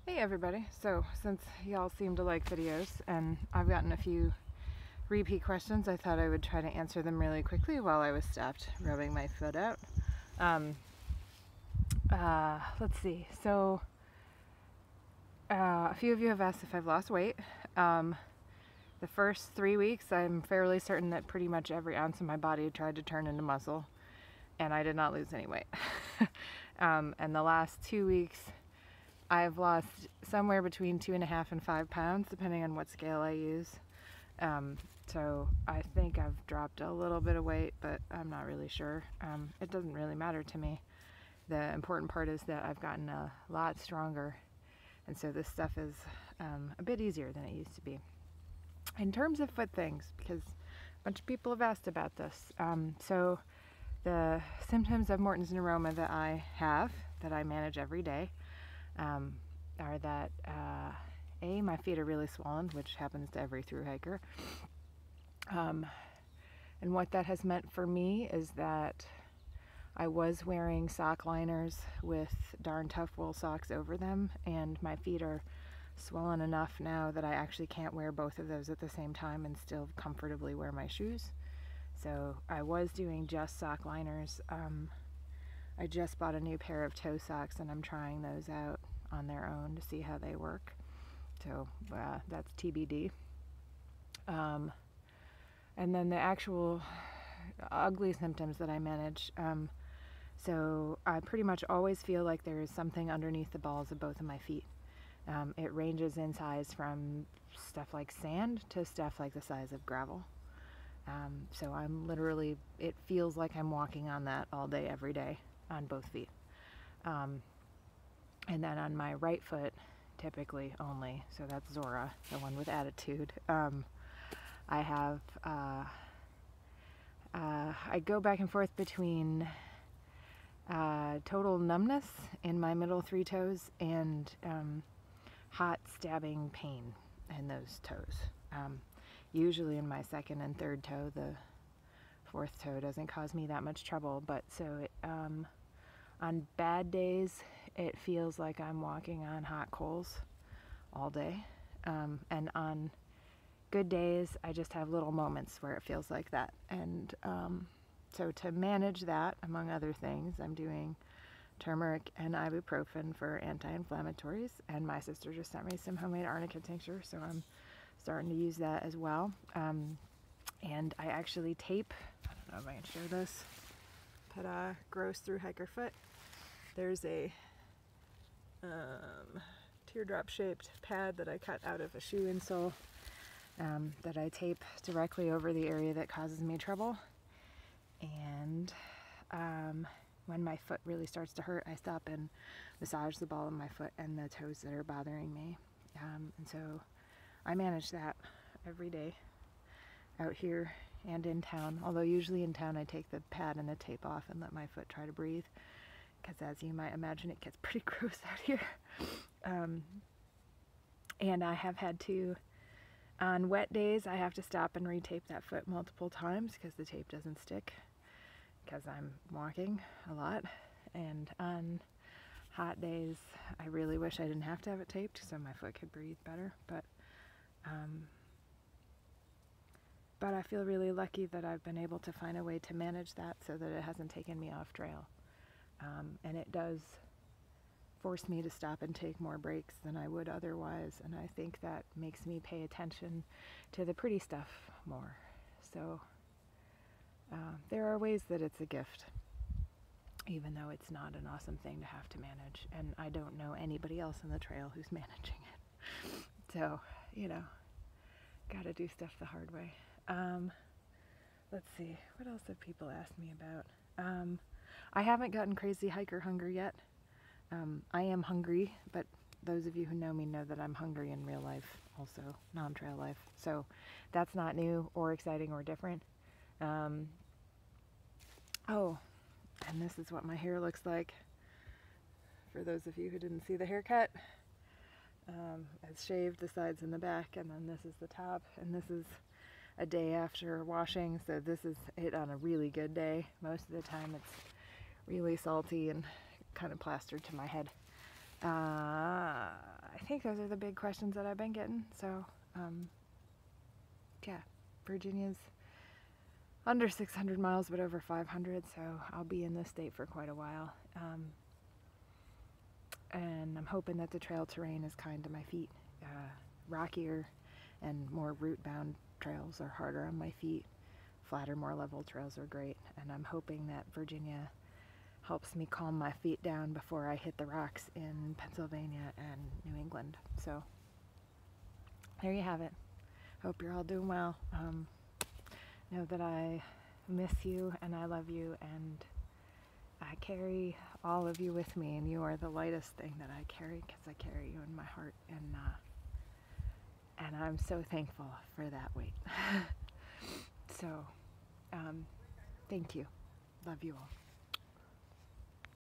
Hey everybody, so since y'all seem to like videos and I've gotten a few repeat questions, I thought I would try to answer them really quickly while I was stopped rubbing my foot out. Let's see, so a few of you have asked if I've lost weight. The first 3 weeks I'm fairly certain that pretty much every ounce of my body tried to turn into muscle, and I did not lose any weight. And the last 2 weeks I've lost somewhere between 2.5 and 5 pounds, depending on what scale I use. So I think I've dropped a little bit of weight, but I'm not really sure. It doesn't really matter to me. The important part is that I've gotten a lot stronger, and so this stuff is a bit easier than it used to be. In terms of foot things, because a bunch of people have asked about this, so the symptoms of Morton's neuroma that I have, that I manage every day, are that my feet are really swollen, which happens to every thru hiker. And what that has meant for me is that I was wearing sock liners with darn tough wool socks over them, and my feet are swollen enough now that I actually can't wear both of those at the same time and still comfortably wear my shoes. So I was doing just sock liners. I just bought a new pair of toe socks and I'm trying those out on their own to see how they work. So that's TBD. And then the actual ugly symptoms that I manage. So I pretty much always feel like there is something underneath the balls of both of my feet. It ranges in size from stuff like sand to stuff like the size of gravel. So I'm literally, it feels like I'm walking on that all day, every day, on both feet. And then on my right foot, typically only, so that's Zora, the one with attitude, I have, I go back and forth between total numbness in my middle 3 toes and hot stabbing pain in those toes. Usually in my 2nd and 3rd toe. The 4th toe doesn't cause me that much trouble, but so it, on bad days it feels like I'm walking on hot coals all day, and on good days I just have little moments where it feels like that. And so to manage that, among other things, I'm doing turmeric and ibuprofen for anti-inflammatories, and my sister just sent me some homemade arnica tincture, so I'm starting to use that as well. And I actually tape, I don't know if I can show this, but gross through hiker foot. There's a teardrop shaped pad that I cut out of a shoe insole that I tape directly over the area that causes me trouble. And when my foot really starts to hurt, I stop and massage the ball of my foot and the toes that are bothering me. And so I manage that every day out here and in town, although usually in town I take the pad and the tape off and let my foot try to breathe, because as you might imagine, it gets pretty gross out here. And I have had to, on wet days, I have to stop and retape that foot multiple times because the tape doesn't stick, because I'm walking a lot. And on hot days, I really wish I didn't have to have it taped so my foot could breathe better. But I feel really lucky that I've been able to find a way to manage that so that it hasn't taken me off trail. And it does force me to stop and take more breaks than I would otherwise, and I think that makes me pay attention to the pretty stuff more. So there are ways that it's a gift, even though it's not an awesome thing to have to manage, and I don't know anybody else on the trail who's managing it. So, you know, gotta do stuff the hard way. Let's see, what else have people asked me about? I haven't gotten crazy hiker hunger yet. I am hungry, but those of you who know me know that I'm hungry in real life also, non-trail life. So that's not new or exciting or different. Oh, and this is what my hair looks like. For those of you who didn't see the haircut, I've shaved the sides and the back, and then this is the top, and this is a day after washing, so this is it on a really good day. Most of the time it's really salty and kind of plastered to my head. I think those are the big questions that I've been getting. So, yeah, Virginia's under 600 miles, but over 500, so I'll be in this state for quite a while. And I'm hoping that the trail terrain is kind to my feet. Rockier and more route-bound trails are harder on my feet. Flatter, more level trails are great, and I'm hoping that Virginia helps me calm my feet down before I hit the rocks in Pennsylvania and New England. So there you have it. Hope you're all doing well. Know that I miss you and I love you, and I carry all of you with me, and you are the lightest thing that I carry because I carry you in my heart, and I'm so thankful for that weight. So thank you. Love you all.